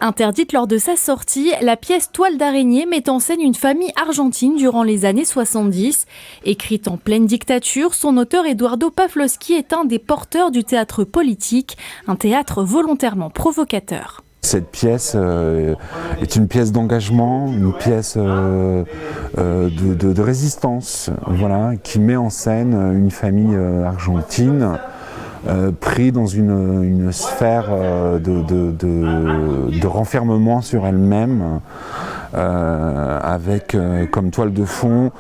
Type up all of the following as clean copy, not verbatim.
Interdite lors de sa sortie, la pièce Toile d'araignée met en scène une famille argentine durant les années 70. Écrite en pleine dictature, son auteur Eduardo Pavlovsky est un des porteurs du théâtre politique, un théâtre volontairement provocateur. Cette pièce est une pièce d'engagement, une pièce de résistance, voilà, qui met en scène une famille argentine pris dans une sphère de renfermement sur elle-même, avec comme toile de fond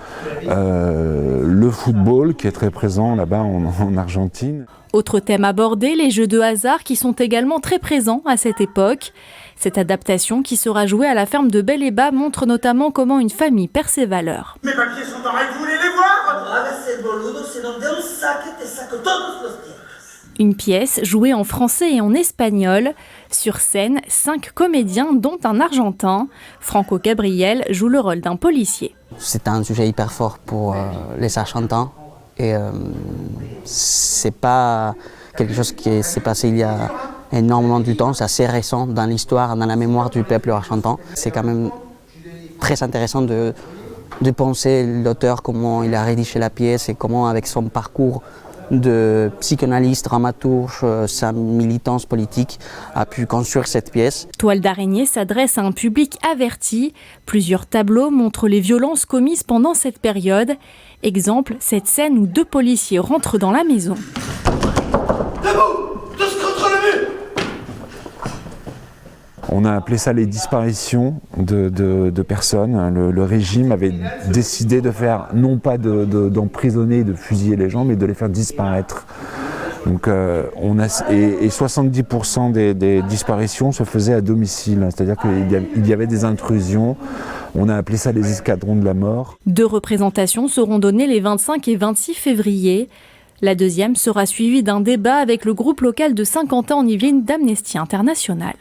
le football qui est très présent là-bas en Argentine. Autre thème abordé, les jeux de hasard qui sont également très présents à cette époque. Cette adaptation qui sera jouée à la ferme de Bel-et-Bas montre notamment comment une famille perd ses valeurs. Mes papiers sont en règle, vous voulez les voir? Une pièce jouée en français et en espagnol. Sur scène, 5 comédiens, dont un Argentin. Franco Gabriel joue le rôle d'un policier. C'est un sujet hyper fort pour les Argentins. Et c'est pas quelque chose qui s'est passé il y a énormément de temps, c'est assez récent dans l'histoire, dans la mémoire du peuple argentin. C'est quand même très intéressant de penser l'auteur, comment il a rédigé la pièce et comment avec son parcours de psychanalyste, dramaturge, sa militance politique a pu construire cette pièce. Toile d'araignée s'adresse à un public averti. Plusieurs tableaux montrent les violences commises pendant cette période. Exemple, cette scène où 2 policiers rentrent dans la maison. Debout! Tous contre le mur! On a appelé ça les disparitions de personnes. Le régime avait décidé de faire, non pas d'emprisonner et de fusiller les gens, mais de les faire disparaître. Donc, 70% des disparitions se faisaient à domicile, c'est-à-dire qu'il y avait des intrusions. On a appelé ça les escadrons de la mort. 2 représentations seront données les 25 et 26 février. La deuxième sera suivie d'un débat avec le groupe local de Saint-Quentin-en-Yvelines d'Amnesty International.